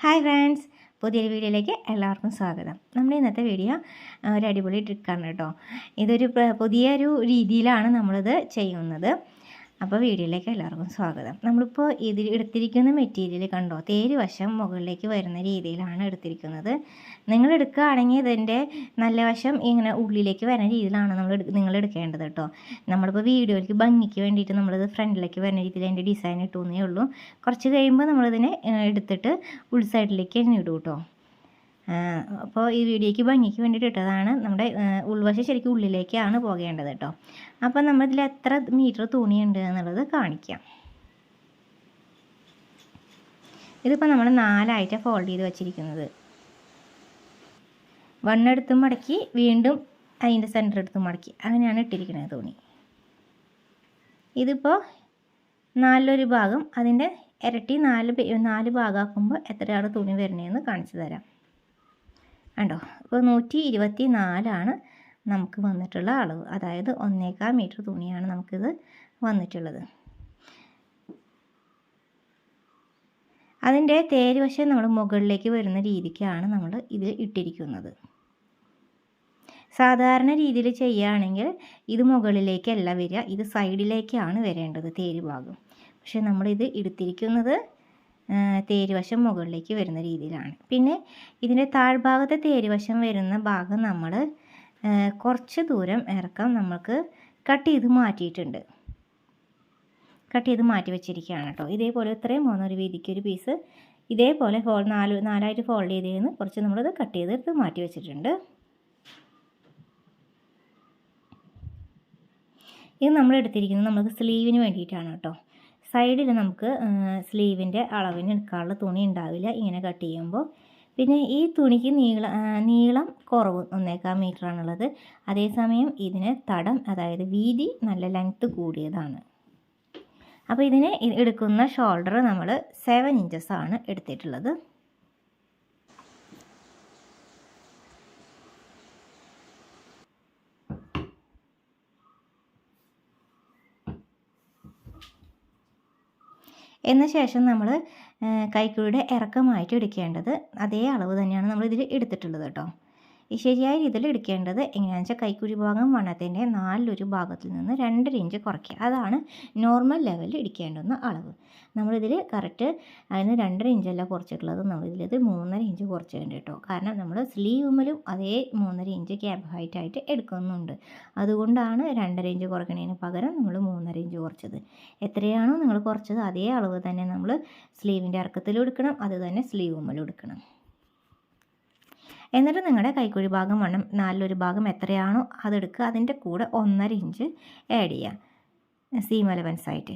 Hi friends, പുതിയൊരു വീഡിയോയിലേക്ക് എല്ലാവർക്കും സ്വാഗതം. നമ്മുടെ ഇന്നത്തെ വീഡിയോ ഒരു അടിപൊളി ട്രിക്കാണ് കേട്ടോ. ഇതൊരു പുതിയൊരു രീതിയിലാണ് നമ്മളിത് ചെയ്യുന്നത്. അപ്പോൾ വീഡിയോയിലേക്ക് എല്ലാവർക്കും സ്വാഗതം. നമ്മളിപ്പോൾ ഇതിൽ എടുത്തിരിക്കുന്ന മെറ്റീരിയൽ കണ്ടോ, തേര് വശം മുകളിലേക്ക് വരുന്ന രീതിയിലാണ് എടുത്തിരിക്കുന്നത്. നിങ്ങൾ എടുക്കുകയാണെങ്കിൽ ഇതിൻ്റെ നല്ല വശം ഇങ്ങനെ ഉള്ളിലേക്ക് വരുന്ന രീതിയിലാണ് നിങ്ങൾ എടുക്കേണ്ടത് കേട്ടോ. നമ്മളിപ്പോൾ വീഡിയോയിലേക്ക് ഭംഗിക്ക് വേണ്ടിയിട്ട് നമ്മളിത് ഫ്രണ്ടിലേക്ക് വരുന്ന രീതിയിൽ അതിൻ്റെ ഡിസൈൻ ഇട്ടുന്നേ ഉള്ളൂ. കുറച്ച് കഴിയുമ്പോൾ നമ്മളിതിനെ എടുത്തിട്ട് ഉൾ സൈഡിലേക്ക് തന്നെ ഇടും കേട്ടോ. അപ്പോൾ ഈ വീഡിയോയ്ക്ക് ഭംഗിക്ക് വേണ്ടിയിട്ട് ഇട്ടതാണ്. നമ്മുടെ ഉൾവശം ശരിക്കും ഉള്ളിലേക്കാണ് പോകേണ്ടത് കേട്ടോ. അപ്പോൾ നമ്മളിതിൽ എത്ര മീറ്റർ തുണിയുണ്ട് എന്നുള്ളത് കാണിക്കാം. ഇതിപ്പോൾ നമ്മൾ 4 ഫോൾഡ് ചെയ്ത് വെച്ചിരിക്കുന്നത്. 1 എടുത്ത് മടക്കി വീണ്ടും അതിൻ്റെ സെൻറ്റർ എടുത്ത് മടക്കി അങ്ങനെയാണ് ഇട്ടിരിക്കുന്നത് തുണി. ഇതിപ്പോൾ 4 ഭാഗം അതിൻ്റെ ഇരട്ടി 4 ഭാഗമാക്കുമ്പോൾ എത്രയാണ് തുണി വരുന്നതെന്ന് കാണിച്ചു തരാം. കണ്ടോ, ഇപ്പോൾ 124 നമുക്ക് വന്നിട്ടുള്ള അളവ്. അതായത് 1.25 മീറ്റർ തുണിയാണ് നമുക്കിത് വന്നിട്ടുള്ളത്. അതിൻ്റെ തേരുവശം നമ്മൾ മുകളിലേക്ക് വരുന്ന രീതിക്കാണ് നമ്മൾ ഇത് ഇട്ടിരിക്കുന്നത്. സാധാരണ രീതിയിൽ ചെയ്യുകയാണെങ്കിൽ ഇത് മുകളിലേക്കല്ല വരിക, ഇത് സൈഡിലേക്കാണ് വരേണ്ടത് തേര് ഭാഗം. പക്ഷേ നമ്മളിത് എടുത്തിരിക്കുന്നത് തേരുവശം മുകളിലേക്ക് വരുന്ന രീതിയിലാണ്. പിന്നെ ഇതിൻ്റെ താഴ്ഭാഗത്തെ തേരുവശം വരുന്ന ഭാഗം നമ്മൾ കുറച്ച് ദൂരം ഇറക്കം നമുക്ക് കട്ട് ചെയ്ത് മാറ്റിയിട്ടുണ്ട്. കട്ട് ചെയ്ത് മാറ്റി വെച്ചിരിക്കുകയാണ് കേട്ടോ. ഇതേപോലെ ഇത്രയും പോകുന്ന വീതിക്ക് ഒരു പീസ് ഇതേപോലെ നാലായിട്ട് ഫോൾഡ് ചെയ്തതിന് കുറച്ച് നമ്മളത് കട്ട് ചെയ്തെടുത്ത് മാറ്റി വെച്ചിട്ടുണ്ട്. ഇത് നമ്മൾ എടുത്തിരിക്കുന്നത് നമുക്ക് സ്ലീവിന് വേണ്ടിയിട്ടാണ് കേട്ടോ. സൈഡിൽ നമുക്ക് സ്ലീവിൻ്റെ അളവിന് എടുക്കാനുള്ള തുണി ഉണ്ടാവില്ല ഇങ്ങനെ കട്ട് ചെയ്യുമ്പോൾ. പിന്നെ ഈ തുണിക്ക് നീളം കുറവ് 1.25 മീറ്ററാണുള്ളത്. അതേസമയം ഇതിന് തടം, അതായത് വീതി നല്ല ലെങ്ത്ത് കൂടിയതാണ്. അപ്പോൾ ഇതിന് എടുക്കുന്ന ഷോൾഡർ നമ്മൾ 7 ഇഞ്ചസാണ് എടുത്തിട്ടുള്ളത്. എന്ന ശേഷം നമ്മൾ കൈക്കുഴിയുടെ ഇറക്കമായിട്ട് എടുക്കേണ്ടത് അതേ അളവ് തന്നെയാണ് നമ്മൾ ഇതിൽ എടുത്തിട്ടുള്ളത് കേട്ടോ. ഈ ശരിയായ രീതിയിൽ എടുക്കേണ്ടത് എങ്ങനെയാണെന്ന് വെച്ചാൽ കൈക്കുഴി ഭാഗം വണ്ണത്തിൻ്റെ 4 ഭാഗത്തിൽ നിന്ന് 2.5 ഇഞ്ച് കുറയ്ക്കുക. അതാണ് നോർമൽ ലെവലിൽ ഇടിക്കേണ്ടുന്ന അളവ്. നമ്മളിതിൽ കറക്റ്റ് അതിന് 2.5 ഇഞ്ചല്ല കുറച്ചിട്ടുള്ളത്, നമ്മളിതിലത് 3.5 ഇഞ്ച് കുറച്ചിട്ടുണ്ട് കേട്ടോ. കാരണം നമ്മൾ സ്ലീവുമ്മലും അതേ 3.5 ഇഞ്ച് ക്യാബ് ഹൈറ്റായിട്ട് എടുക്കുന്നുണ്ട്. അതുകൊണ്ടാണ് 2.5 ഇഞ്ച് കുറയ്ക്കുന്നതിന് പകരം നമ്മൾ 3.5 ഇഞ്ച് കുറച്ചത്. എത്രയാണോ നിങ്ങൾ കുറച്ചത് അതേ അളവ് തന്നെ നമ്മൾ സ്ലീവിൻ്റെ ഇറക്കത്തിലും എടുക്കണം, അത് തന്നെ സ്ലീവുമ്മലും എടുക്കണം. എന്നിട്ട് നിങ്ങളുടെ കൈക്കുഴി ഭാഗം വണ്ണം 4 ഭാഗം എത്രയാണോ അതെടുക്കുക. അതിൻ്റെ കൂടെ 1.5 ഇഞ്ച് ആഡ് ചെയ്യുക സീം അലവൻസ് ആയിട്ട്.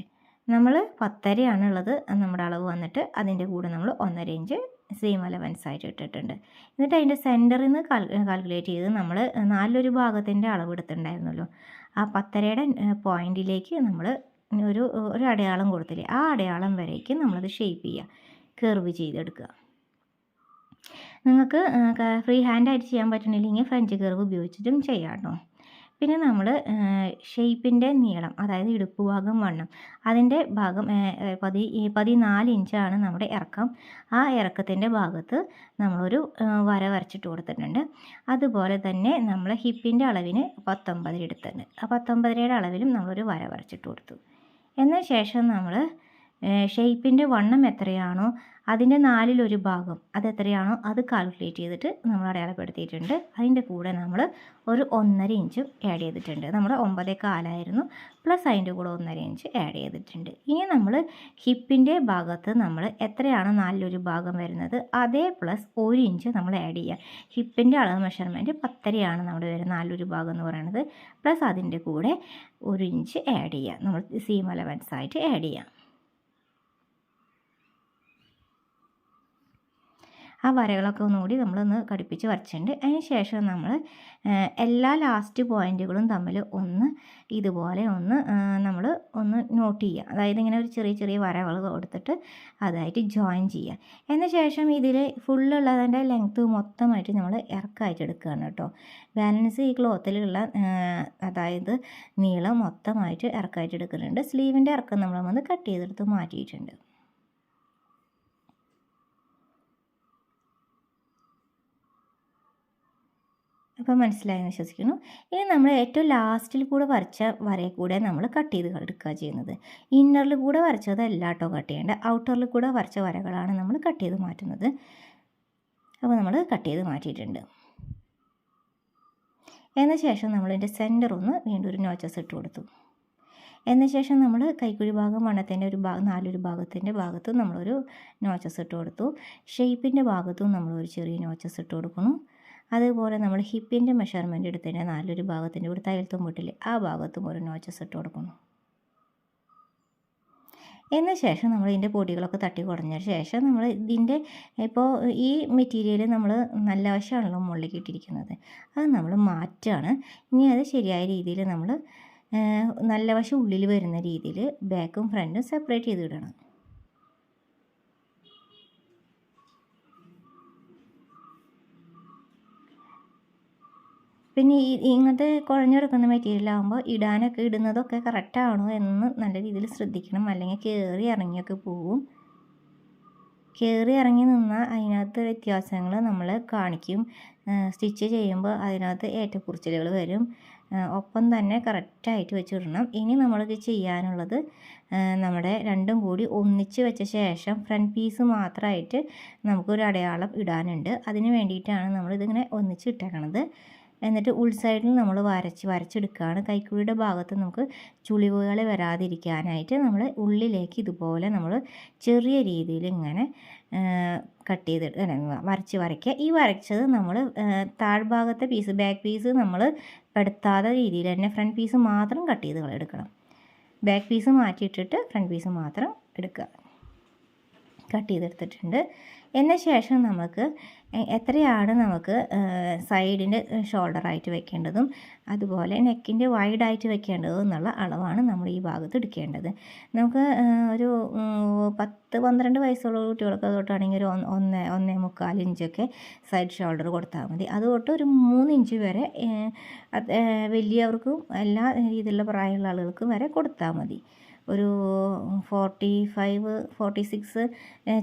നമ്മൾ 10.5 ഉള്ളത് നമ്മുടെ അളവ് വന്നിട്ട് അതിൻ്റെ കൂടെ നമ്മൾ 1.5 ഇഞ്ച് സീം അലവൻസ് ആയിട്ട് ഇട്ടിട്ടുണ്ട്. എന്നിട്ട് അതിൻ്റെ സെൻറ്ററിൽ നിന്ന് കാൽക്കുലേറ്റ് ചെയ്ത് നമ്മൾ 4 ഭാഗത്തിൻ്റെ അളവ് എടുത്തിട്ടുണ്ടായിരുന്നല്ലോ, ആ 10.5യുടെ പോയിൻറ്റിലേക്ക് നമ്മൾ ഒരു അടയാളം കൊടുത്തില്ലേ, ആ അടയാളം വരേക്കും നമ്മളത് ഷേപ്പ് ചെയ്യുക, കർവ് ചെയ്തെടുക്കുക. നിങ്ങൾക്ക് ഫ്രീ ഹാൻഡായിട്ട് ചെയ്യാൻ പറ്റണില്ലെങ്കിൽ ഫ്രഞ്ച് കർവ് ഉപയോഗിച്ചിട്ടും ചെയ്യാം കേട്ടോ. പിന്നെ നമ്മൾ ഷേപ്പിൻ്റെ നീളം, അതായത് ഇടുപ്പ് ഭാഗം വണ്ണം, അതിൻ്റെ ഭാഗം 14 ഇഞ്ചാണ് നമ്മുടെ ഇറക്കം. ആ ഇറക്കത്തിൻ്റെ ഭാഗത്ത് നമ്മളൊരു വര വരച്ചിട്ട് കൊടുത്തിട്ടുണ്ട്. അതുപോലെ തന്നെ നമ്മൾ ഹിപ്പിൻ്റെ അളവിന് 19 എടുത്തിട്ടുണ്ട്. ആ 19യുടെ അളവിലും നമ്മളൊരു വര വരച്ചിട്ട് കൊടുത്തു. എന്ന ശേഷം നമ്മൾ ഷേപ്പിൻ്റെ വണ്ണം എത്രയാണോ അതിൻ്റെ 4 ഭാഗം അതെത്രയാണോ അത് കാൽക്കുലേറ്റ് ചെയ്തിട്ട് നമ്മൾ അടയാളപ്പെടുത്തിയിട്ടുണ്ട്. അതിൻ്റെ കൂടെ നമ്മൾ ഒരു 1.5 ഇഞ്ചും ആഡ് ചെയ്തിട്ടുണ്ട്. നമ്മൾ 9.25 പ്ലസ് അതിൻ്റെ കൂടെ 1.5 ഇഞ്ച് ആഡ് ചെയ്തിട്ടുണ്ട്. ഇനി നമ്മൾ ഹിപ്പിൻ്റെ ഭാഗത്ത് നമ്മൾ എത്രയാണോ 4 ഭാഗം വരുന്നത് അതേ പ്ലസ് 1 ഇഞ്ച് നമ്മൾ ആഡ് ചെയ്യുക. ഹിപ്പിൻ്റെ അളവ് മെഷർമെൻറ്റ് 10.5 നമ്മുടെ വരുന്ന 4 ഭാഗം എന്ന് പറയുന്നത്. പ്ലസ് അതിൻ്റെ കൂടെ 1 ഇഞ്ച് ആഡ് ചെയ്യുക, നമ്മൾ സീം അലവൻസ് ആയിട്ട് ആഡ് ചെയ്യാം. ആ വരകളൊക്കെ ഒന്നുകൂടി നമ്മളൊന്ന് ഘടിപ്പിച്ച് വരച്ചിട്ടുണ്ട്. അതിന് ശേഷം നമ്മൾ എല്ലാ ലാസ്റ്റ് പോയിൻറ്റുകളും തമ്മിൽ ഇതുപോലെ നമ്മൾ നോട്ട് ചെയ്യുക. അതായത് ഇങ്ങനെ ഒരു ചെറിയ വരകൾ കൊടുത്തിട്ട് അതായിട്ട് ജോയിൻ ചെയ്യുക. എന്ന ശേഷം ഇതിൽ ഫുള്ളുള്ളതിൻ്റെ ലെങ്ത്ത് മൊത്തമായിട്ട് നമ്മൾ ഇറക്കമായിട്ട് എടുക്കുകയാണ് കേട്ടോ. ബാലൻസ് ഈ ക്ലോത്തിലുള്ള അതായത് നീളം മൊത്തമായിട്ട് ഇറക്കമായിട്ട് എടുക്കുന്നുണ്ട്. സ്ലീവിൻ്റെ ഇറക്കം നമ്മൾ കട്ട് ചെയ്തെടുത്ത് മാറ്റിയിട്ടുണ്ട്. അപ്പോൾ മനസ്സിലായെന്ന് വിശ്വസിക്കുന്നു. ഇനി നമ്മൾ ഏറ്റവും ലാസ്റ്റിൽ കൂടെ വരച്ച വരയിൽ കൂടെ നമ്മൾ കട്ട് ചെയ്ത് എടുക്കുക ചെയ്യുന്നത്. ഇന്നറിൽ കൂടെ വരച്ചതല്ല കേട്ടോ കട്ട് ചെയ്യേണ്ടത്, ഔട്ടറിൽ കൂടെ വരച്ച വരകളാണ് നമ്മൾ കട്ട് ചെയ്ത് മാറ്റുന്നത്. അപ്പോൾ നമ്മൾ കട്ട് ചെയ്ത് മാറ്റിയിട്ടുണ്ട്. എന്ന ശേഷം നമ്മളിതിൻ്റെ സെൻറ്റർ ഒന്ന് വീണ്ടും ഒരു നോച്ചസ് ഇട്ട് കൊടുത്തു. എന്ന ശേഷം നമ്മൾ കൈക്കുഴി ഭാഗം വണ്ണത്തിൻ്റെ ഒരു ഭാഗം നാലൊരു ഭാഗത്തിൻ്റെ ഭാഗത്തും നമ്മളൊരു നോച്ചസ് ഇട്ട് കൊടുത്തു. ഷേപ്പിൻ്റെ ഭാഗത്തും നമ്മളൊരു ചെറിയ നോച്ചസ് ഇട്ട് കൊടുക്കുന്നു. അതുപോലെ നമ്മൾ ഹിപ്പിൻ്റെ മെഷർമെൻറ്റ് എടുത്തതിൻ്റെ നാലൊരു ഭാഗത്തിൻ്റെ ഒരു തയ്യൽ തുമ്പിട്ടില്ലേ ആ ഭാഗത്തും ഒരു നോച്ചസ് ഇട്ട് കൊടുക്കുന്നു. എന്ന ശേഷം നമ്മൾ ഇതിൻ്റെ പൊടികളൊക്കെ തട്ടി കുടഞ്ഞ ശേഷം നമ്മൾ ഇതിൻ്റെ ഇപ്പോൾ ഈ മെറ്റീരിയൽ നമ്മൾ നല്ല വശമാണല്ലോ മുകളിലേക്ക് ഇട്ടിരിക്കുന്നത്, അത് നമ്മൾ മാറ്റുകയാണ്. ഇനി അത് ശരിയായ രീതിയിൽ നമ്മൾ നല്ല വശം ഉള്ളിൽ വരുന്ന രീതിയിൽ ബാക്കും ഫ്രണ്ടും സെപ്പറേറ്റ് ചെയ്ത് ഇടണം. പിന്നെ ഇങ്ങനത്തെ കുഴഞ്ഞെടുക്കുന്ന മെറ്റീരിയലാകുമ്പോൾ ഇടുന്നതൊക്കെ കറക്റ്റാണോ എന്ന് നല്ല രീതിയിൽ ശ്രദ്ധിക്കണം, അല്ലെങ്കിൽ കയറി ഇറങ്ങിയൊക്കെ പോവും. കയറി ഇറങ്ങി നിന്നാൽ അതിനകത്ത് വ്യത്യാസങ്ങൾ നമ്മൾ കാണിക്കും. സ്റ്റിച്ച് ചെയ്യുമ്പോൾ അതിനകത്ത് ഏറ്റക്കുറിച്ചിലുകൾ വരും. ഒപ്പം തന്നെ കറക്റ്റായിട്ട് വെച്ചിടണം. ഇനി നമ്മൾക്ക് ചെയ്യാനുള്ളത് നമ്മുടെ രണ്ടും കൂടി ഒന്നിച്ച് വെച്ച ശേഷം ഫ്രണ്ട് പീസ് മാത്രമായിട്ട് നമുക്കൊരു അടയാളം ഇടാനുണ്ട്. അതിന് വേണ്ടിയിട്ടാണ് നമ്മളിതിങ്ങനെ ഒന്നിച്ച് ഇട്ടേക്കണത്. എന്നിട്ട് ഉൾസൈഡിൽ നമ്മൾ വരച്ചെടുക്കുകയാണ്. കൈക്കുഴിയുടെ ഭാഗത്ത് നമുക്ക് ചുളിവുകൾ വരാതിരിക്കാനായിട്ട് നമ്മൾ ഉള്ളിലേക്ക് ഇതുപോലെ നമ്മൾ ചെറിയ രീതിയിൽ ഇങ്ങനെ കട്ട് ചെയ്ത് വരയ്ക്കുക. ഈ വരച്ചത് നമ്മൾ താഴ്ഭാഗത്തെ പീസ് ബാക്ക് പീസ് നമ്മൾ പെടുത്താത്ത രീതിയിൽ തന്നെ ഫ്രണ്ട് പീസ് മാത്രം കട്ട് ചെയ്ത് എടുക്കണം. ബാക്ക് പീസ് മാറ്റിയിട്ടിട്ട് ഫ്രണ്ട് പീസ് മാത്രം എടുക്കുക. കട്ട് ചെയ്തെടുത്തിട്ടുണ്ട്. എന്ന ശേഷം നമുക്ക് എത്രയാണ് നമുക്ക് സൈഡിൻ്റെ ഷോൾഡറായിട്ട് വെക്കേണ്ടതും അതുപോലെ നെക്കിൻ്റെ വൈഡായിട്ട് വെക്കേണ്ടതും എന്നുള്ള അളവാണ് നമ്മൾ ഈ ഭാഗത്ത് എടുക്കേണ്ടത്. നമുക്ക് ഒരു 10-12 വയസ്സുള്ള കുട്ടികൾക്ക് തൊട്ടാണെങ്കിൽ ഒരു 1.25 ഇഞ്ചൊക്കെ സൈഡ് ഷോൾഡർ കൊടുത്താൽ മതി. അതുതൊട്ട് ഒരു 3 ഇഞ്ച് വരെ വലിയവർക്കും എല്ലാ രീതിയിലുള്ള പ്രായമുള്ള ആളുകൾക്കും വരെ കൊടുത്താൽ മതി. ഒരു 45-46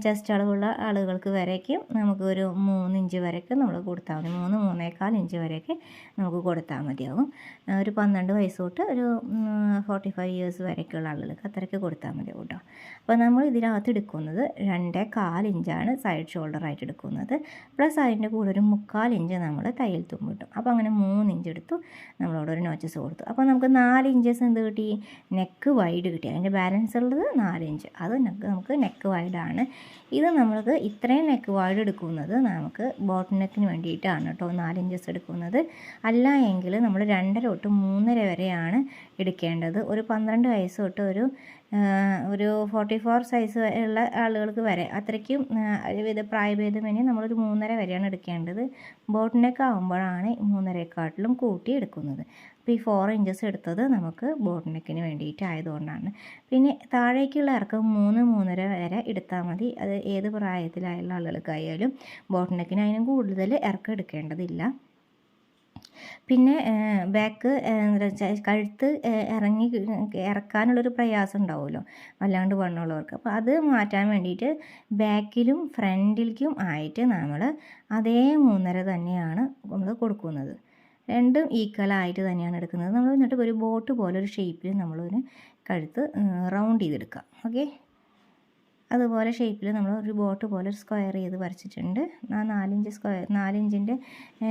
ചെസ്റ്റ് അളവുള്ള ആളുകൾക്ക് വരേക്കും നമുക്ക് ഒരു 3 ഇഞ്ച് വരെയൊക്കെ നമ്മൾ കൊടുത്താൽ മതി. 3-3.25 ഇഞ്ച് വരെയൊക്കെ നമുക്ക് കൊടുത്താൽ മതിയാവും. ഒരു 12 വയസ്സ് തൊട്ട് ഒരു 45 ഇയേഴ്സ് വരെയൊക്കെയുള്ള ആളുകൾക്ക് അത്രയ്ക്ക് കൊടുത്താൽ മതി കേട്ടോ. അപ്പോൾ നമ്മൾ ഇതിനകത്ത് എടുക്കുന്നത് 2.25 ഇഞ്ചാണ് സൈഡ് ഷോൾഡറായിട്ട് എടുക്കുന്നത്. പ്ലസ് അതിൻ്റെ കൂടെ ഒരു 3/4 ഇഞ്ച് നമ്മൾ തയ്യൽ തുമ്പ് കിട്ടും. അപ്പോൾ അങ്ങനെ 3 ഇഞ്ച് എടുത്തു, നമ്മളവിടെ ഒരു നോച്ചസ് കൊടുത്തു. അപ്പോൾ നമുക്ക് 4 ഇഞ്ചസ് എന്ത് കിട്ടി? നെക്ക് വൈഡ് കിട്ടി. അതിൻ്റെ ബാലൻസ് ഉള്ളത് 4 ഇഞ്ച്, അത് നമുക്ക് നെക്ക് വൈഡാണ്. ഇത് നമ്മൾക്ക് ഇത്രയും നെക്ക് വൈഡ് എടുക്കുന്നത് നമുക്ക് ബോട്ടം നെക്കിന് വേണ്ടിയിട്ടാണ് കേട്ടോ 4 ഇഞ്ചസ് എടുക്കുന്നത്. അല്ല എങ്കിൽ നമ്മൾ 2.5 തൊട്ട് 3.5 വരെയാണ് എടുക്കേണ്ടത്. ഒരു 12 വയസ്സ് തൊട്ട് ഒരു 44 സൈസ് ഉള്ള ആളുകൾക്ക് വരെ അത്രയ്ക്കും പ്രായഭേദമന്യേ നമ്മളൊരു 3.5 വരെയാണ് എടുക്കേണ്ടത്. ബോട്ടം നെക്ക് ആകുമ്പോഴാണ് 3.5ക്കാട്ടിലും കൂട്ടി എടുക്കുന്നത്. അപ്പോൾ ഈ 4 ഇഞ്ചസ് എടുത്തത് നമുക്ക് ബോട്ടം നെക്കിന് വേണ്ടിയിട്ടായതുകൊണ്ടാണ്. പിന്നെ താഴേക്കുള്ള ഇറക്കം 3-3.5 വരെ എടുത്താൽ മതി. അത് ഏത് പ്രായത്തിലായുള്ള ആളുകൾക്കായാലും. ബോട്ടം നെക്കിന് അതിനും കൂടുതൽ ഇറക്കം എടുക്കേണ്ടതില്ല. പിന്നെ ബാക്ക് കഴുത്ത് ഇറക്കാനുള്ളൊരു പ്രയാസം ഉണ്ടാവുമല്ലോ വല്ലാണ്ട് വണ്ണമുള്ളവർക്ക്. അപ്പോൾ അത് മാറ്റാൻ വേണ്ടിയിട്ട് ബാക്കിലും ഫ്രണ്ടിലേക്കും ആയിട്ട് നമ്മൾ അതേ 3.5 തന്നെയാണ് നമ്മൾ കൊടുക്കുന്നത്. രണ്ടും ഈക്വലായിട്ട് തന്നെയാണ് എടുക്കുന്നത്. നമ്മൾ എന്നിട്ട് ഒരു ബോട്ട് പോലെ ഒരു ഷേപ്പിൽ നമ്മളൊരു കഴുത്ത് റൗണ്ട് ചെയ്തെടുക്കാം. ഓക്കെ, അതുപോലെ ഷേപ്പിൽ നമ്മൾ ഒരു ബോട്ട് പോലെ ഒരു സ്ക്വയർ ചെയ്ത് വരച്ചിട്ടുണ്ട്. ആ 4 ഇഞ്ചിൻ്റെ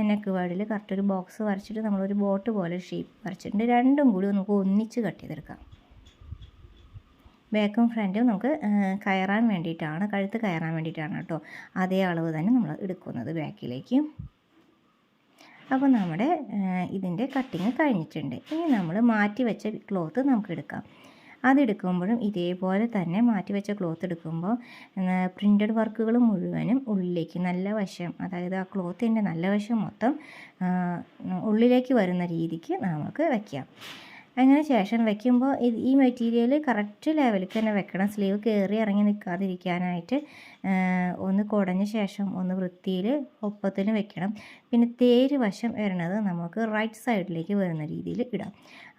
നെക്ക് വൈഡിൽ കറക്റ്റ് ഒരു ബോക്സ് വരച്ചിട്ട് നമ്മളൊരു ബോട്ട് പോലെ ഒരു ഷേപ്പ് വരച്ചിട്ടുണ്ട്. രണ്ടും കൂടി നമുക്ക് ഒന്നിച്ച് കട്ട് ചെയ്തെടുക്കാം. ബാക്കും ഫ്രണ്ടും നമുക്ക് കയറാൻ വേണ്ടിയിട്ടാണ്, കഴുത്ത് കയറാൻ വേണ്ടിയിട്ടാണ് കേട്ടോ അതേ അളവ് തന്നെ നമ്മൾ എടുക്കുന്നത് ബാക്കിലേക്ക്. അപ്പോൾ നമ്മുടെ ഇതിൻ്റെ കട്ടിങ് കഴിഞ്ഞിട്ടുണ്ട്. ഇനി നമ്മൾ മാറ്റി വെച്ച ക്ലോത്ത് നമുക്ക് എടുക്കാം. അതെടുക്കുമ്പോഴും ഇതേപോലെ തന്നെ മാറ്റി വെച്ച ക്ലോത്ത് എടുക്കുമ്പോൾ പ്രിൻ്റഡ് വർക്കുകൾ മുഴുവനും ഉള്ളിലേക്ക് നല്ല വശം, അതായത് ആ ക്ലോത്തിൻ്റെ നല്ല വശം മൊത്തം ഉള്ളിലേക്ക് വരുന്ന രീതിക്ക് നമുക്ക് വയ്ക്കാം. അങ്ങനെ ശേഷം വയ്ക്കുമ്പോൾ ഈ മെറ്റീരിയൽ കറക്റ്റ് ലെവലിൽ തന്നെ വെക്കണം. സ്ലീവ് കയറി ഇറങ്ങി നിൽക്കാതിരിക്കാനായിട്ട് ഒന്ന് കുടഞ്ഞ ശേഷം ഒന്ന് വൃത്തിയിൽ ഒപ്പത്തിന് വെക്കണം. പിന്നെ തേര് വശം വരണത് നമുക്ക് റൈറ്റ് സൈഡിലേക്ക് വരുന്ന രീതിയിൽ ഇടാം.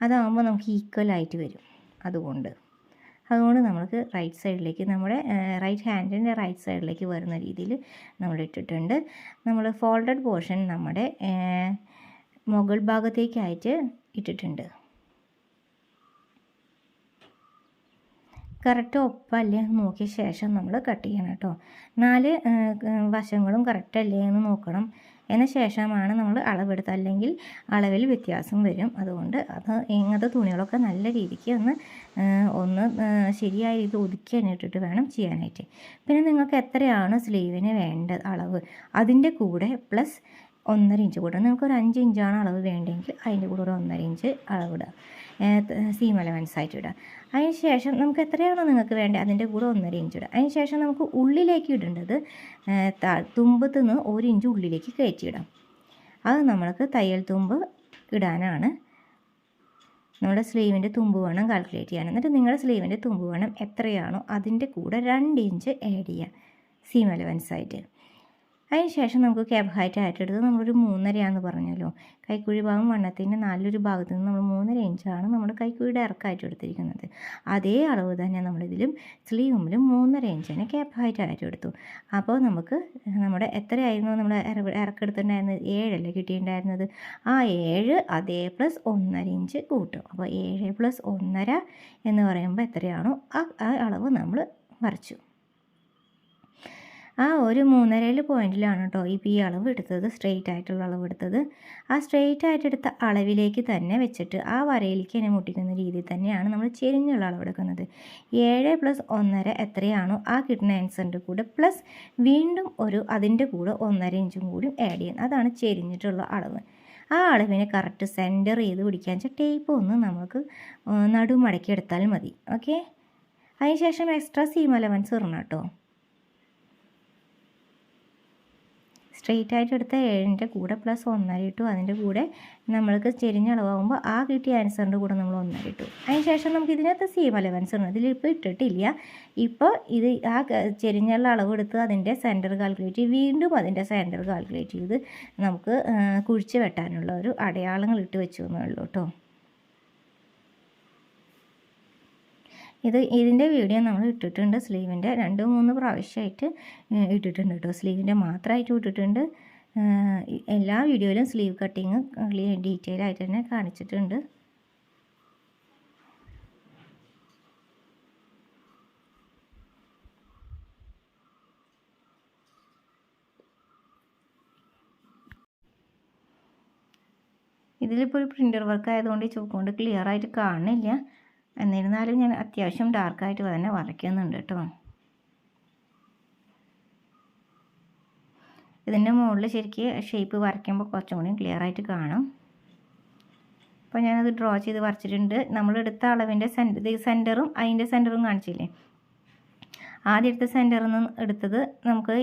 അതാകുമ്പോൾ നമുക്ക് ഈക്വലായിട്ട് വരും. അതുകൊണ്ട് നമുക്ക് റൈറ്റ് സൈഡിലേക്ക് നമ്മുടെ റൈറ്റ് ഹാൻഡിൻ്റെ റൈറ്റ് സൈഡിലേക്ക് വരുന്ന രീതിയിൽ നമ്മൾ ഇട്ടിട്ടുണ്ട്. നമ്മൾ ഫോൾഡഡ് പോർഷൻ നമ്മുടെ മുകൾ ഭാഗത്തേക്കായിട്ട് ഇട്ടിട്ടുണ്ട്. കറക്റ്റ് ഒപ്പല്ലേ എന്ന് നോക്കിയ ശേഷം നമ്മൾ കട്ട് ചെയ്യണം കേട്ടോ. 4 വശങ്ങളും കറക്റ്റ് അല്ലേ എന്ന് നോക്കണം. അതിന് ശേഷമാണ് നമ്മൾ അളവെടുത്ത്, അല്ലെങ്കിൽ അളവിൽ വ്യത്യാസം വരും. അതുകൊണ്ട് ഇങ്ങനത്തെ തുണികളൊക്കെ നല്ല രീതിക്ക് ഒന്ന് ശരിയായ രീതിയിൽ ഒതുക്കി ഇട്ടിട്ട് വേണം ചെയ്യാനായിട്ട്. പിന്നെ നിങ്ങൾക്ക് എത്രയാണ് സ്ലീവിന് വേണ്ട അളവ്, അതിൻ്റെ കൂടെ പ്ലസ് 1.5 ഇഞ്ച് കൂടെ. നിങ്ങൾക്ക് ഒരു 5 ഇഞ്ചാണ് അളവ് വേണ്ടെങ്കിൽ അതിൻ്റെ കൂടെ ഒരു 1.5 ഇഞ്ച് അളവിടുക, സീം അലവൻസ് ആയിട്ട് ഇടുക. അതിന് ശേഷം നമുക്ക് എത്രയാണോ നിങ്ങൾക്ക് വേണ്ടത് അതിൻ്റെ കൂടെ 1.5 ഇഞ്ച് ഇടുക. അതിന് ശേഷം നമുക്ക് ഉള്ളിലേക്ക് ഇടേണ്ടത് തുമ്പത്ത് നിന്ന് 1 ഇഞ്ച് ഉള്ളിലേക്ക് കയറ്റിയിടാം. അത് നമ്മൾക്ക് തയ്യൽ തുമ്പ് ഇടാനാണ്. നമ്മുടെ സ്ലീവിൻ്റെ തുമ്പ് വേണം കാൽക്കുലേറ്റ് ചെയ്യാൻ. എന്നിട്ട് നിങ്ങളുടെ സ്ലീവിൻ്റെ തുമ്പ് വേണം എത്രയാണോ അതിൻ്റെ കൂടെ 2 ഇഞ്ച് ആഡ് ചെയ്യുക സീം അലവൻസ് ആയിട്ട്. അതിന് ശേഷം നമുക്ക് ക്യാബ് ഹൈറ്റ് ആയിട്ടെടുത്ത് നമ്മളൊരു 3.5 പറഞ്ഞല്ലോ. കൈക്കുഴി ഭാഗം വണ്ണത്തിൻ്റെ നല്ലൊരു ഭാഗത്ത് നിന്ന് നമ്മൾ 3.5 ഇഞ്ചാണ് നമ്മുടെ കൈക്കുഴിയുടെ ഇറക്കമായിട്ട് എടുത്തിരിക്കുന്നത്. അതേ അളവ് തന്നെ നമ്മളിതിലും സ്ലീവിലും 3.5 ഇഞ്ചാണ് ക്യാബ് ഹൈറ്റ് ആയിട്ട് എടുത്തു. അപ്പോൾ നമുക്ക് നമ്മുടെ എത്രയായിരുന്നു നമ്മൾ ഇറക്കെടുത്തിട്ടുണ്ടായിരുന്നത്, 7 അല്ലേ കിട്ടിയിട്ടുണ്ടായിരുന്നത്. ആ 7 അതേ പ്ലസ് 1.5 ഇഞ്ച് കൂട്ടും. അപ്പോൾ 7 + 1.5 എന്ന് പറയുമ്പോൾ എത്രയാണോ ആ അളവ് നമ്മൾ വരച്ചു. ആ ഒരു 3.5 പോയിൻറ്റിലാണ് കേട്ടോ ഈ അളവ് എടുത്തത്, സ്ട്രെയിറ്റ് ആയിട്ടുള്ള അളവ് എടുത്തത്. ആ സ്ട്രെയിറ്റ് ആയിട്ട് എടുത്ത അളവിലേക്ക് തന്നെ വെച്ചിട്ട് ആ വരയിലേക്ക് തന്നെ മുട്ടിക്കുന്ന രീതിയിൽ തന്നെയാണ് നമ്മൾ ചെരിഞ്ഞുള്ള അളവ് എടുക്കുന്നത്. 7 + 1.5 എത്രയാണോ ആ കിട്ടുന്ന ആൻസറിൻ്റെ കൂടെ പ്ലസ് വീണ്ടും അതിൻ്റെ കൂടെ 1.5 ഇഞ്ചും കൂടി ആഡ് ചെയ്യുന്നത്. അതാണ് ചെരിഞ്ഞിട്ടുള്ള അളവ്. ആ അളവിനെ കറക്റ്റ് സെൻറ്റർ ചെയ്ത് പിടിക്കാൻ വെച്ചാൽ ടേപ്പ് ഒന്ന് നമുക്ക് നടുമടക്കി എടുത്താൽ മതി. ഓക്കെ. അതിനുശേഷം എക്സ്ട്രാ സീം അലവൻസ് ഇടണം കേട്ടോ. സ്ട്രെയിറ്റ് ആയിട്ട് എടുത്ത 7ൻ്റെ കൂടെ പ്ലസ് 1.5 ഇട്ടു. അതിൻ്റെ കൂടെ നമ്മൾക്ക് ചെരിഞ്ഞ അളവാകുമ്പോൾ ആ കിട്ടിയ ആൻസറിൻ്റെ കൂടെ നമ്മൾ 1.5 ഇട്ടു. അതിന് ശേഷം നമുക്ക് ഇതിനകത്ത് സീം അലവൻസ് ഉണ്ട്. ഇതിലിപ്പോൾ ഇട്ടിട്ടില്ല. ഇപ്പോൾ ഇത് ആ ചെരിഞ്ഞുള്ള അളവ് എടുത്ത് അതിൻ്റെ സെൻറ്റർ കാൽക്കുലേറ്റ് ചെയ്ത് വീണ്ടും അതിൻ്റെ സെൻറ്റർ കാൽക്കുലേറ്റ് ചെയ്ത് നമുക്ക് കുഴിച്ച് വെട്ടാനുള്ള ഒരു അടയാളങ്ങൾ ഇട്ട് വെച്ചു എന്നേ ഉള്ളൂ കേട്ടോ. ഇതിൻ്റെ വീഡിയോ നമ്മൾ ഇട്ടിട്ടുണ്ട്. സ്ലീവിൻ്റെ 2-3 പ്രാവശ്യമായിട്ട് ഇട്ടിട്ടുണ്ട് കേട്ടോ. സ്ലീവിൻ്റെ മാത്രമായിട്ട് ഇട്ടിട്ടുണ്ട്. എല്ലാ വീഡിയോയിലും സ്ലീവ് കട്ടിങ് ഡീറ്റെയിൽ ആയിട്ട് തന്നെ കാണിച്ചിട്ടുണ്ട്. ഇതിലിപ്പോൾ ഒരു പ്രിൻ്റർ വർക്ക് ആയതുകൊണ്ട് ഈ ചോക്ക് കൊണ്ട് ക്ലിയർ ആയിട്ട് കാണില്ല. എന്നിരുന്നാലും ഞാൻ അത്യാവശ്യം ഡാർക്കായിട്ട് തന്നെ വരയ്ക്കുന്നുണ്ട് കേട്ടോ. ഇതിൻ്റെ മുകളിൽ ശരിക്ക് ഷേപ്പ് വരയ്ക്കുമ്പോൾ കുറച്ചും കൂടി ക്ലിയർ ആയിട്ട് കാണും. അപ്പോൾ ഞാനത് ഡ്രോ ചെയ്ത് വരച്ചിട്ടുണ്ട്. നമ്മളെടുത്ത അളവിൻ്റെ സെൻറ്ററും അതിൻ്റെ സെൻറ്ററും കാണിച്ചില്ലേ, ആദ്യം എടുത്ത സെൻറ്ററിൽ നിന്ന് എടുത്തത് നമുക്ക്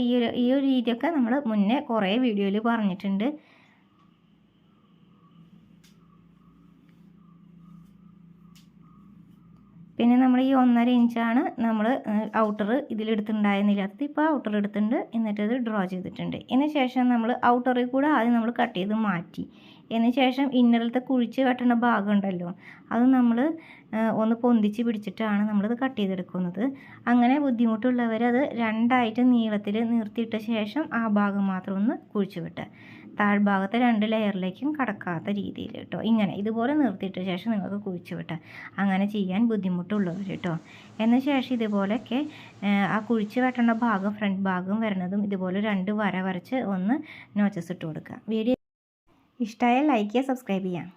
ഈ ഒരു രീതിയൊക്കെ നമ്മൾ മുന്നേ കുറേ വീഡിയോയിൽ പറഞ്ഞിട്ടുണ്ട്. പിന്നെ നമ്മൾ ഈ 1.5 ഇഞ്ചാണ് നമ്മൾ ഔട്ടർ ഇതിലെടുത്തിട്ടുണ്ടായിരുന്നില്ലാത്തത്. ഇപ്പോൾ ഔട്ടർ എടുത്തിട്ടുണ്ട്, എന്നിട്ടത് ഡ്രോ ചെയ്തിട്ടുണ്ട്. ഇതിന് ശേഷം നമ്മൾ ഔട്ടറിൽ കൂടെ ആദ്യം നമ്മൾ കട്ട് ചെയ്ത് മാറ്റി. അതിന് ശേഷം ഇന്നറിലത്തെ കുഴിച്ച് വെട്ടുന്ന ഭാഗം ഉണ്ടല്ലോ, അത് നമ്മൾ ഒന്ന് പൊന്തിച്ച് പിടിച്ചിട്ടാണ് നമ്മളത് കട്ട് ചെയ്തെടുക്കുന്നത്. അങ്ങനെ ബുദ്ധിമുട്ടുള്ളവരത് 2ആയിട്ട് നീളത്തിൽ നിർത്തിയിട്ട ശേഷം ആ ഭാഗം മാത്രം ഒന്ന് കുഴിച്ച് വെട്ടുക. താഴ്ഭാഗത്തെ 2 ലെയറിലേക്കും കടക്കാത്ത രീതിയിൽ കേട്ടോ. ഇങ്ങനെ ഇതുപോലെ നിർത്തിയിട്ട ശേഷം നിങ്ങൾക്ക് കുഴിച്ച് വെട്ടാം. അങ്ങനെ ചെയ്യാൻ ബുദ്ധിമുട്ടുള്ളവർ കേട്ടോ. എന്ന ശേഷം ഇതുപോലെയൊക്കെ ആ കുഴിച്ച് വെട്ടേണ്ട ഭാഗം ഫ്രണ്ട് ഭാഗം വരുന്നതും ഇതുപോലെ 2 വര വരച്ച് ഒന്ന് നോച്ചസ് ഇട്ട് കൊടുക്കുക. വീഡിയോ ഇഷ്ടമായാൽ ലൈക്ക് ചെയ്യുക, സബ്സ്ക്രൈബ് ചെയ്യാം.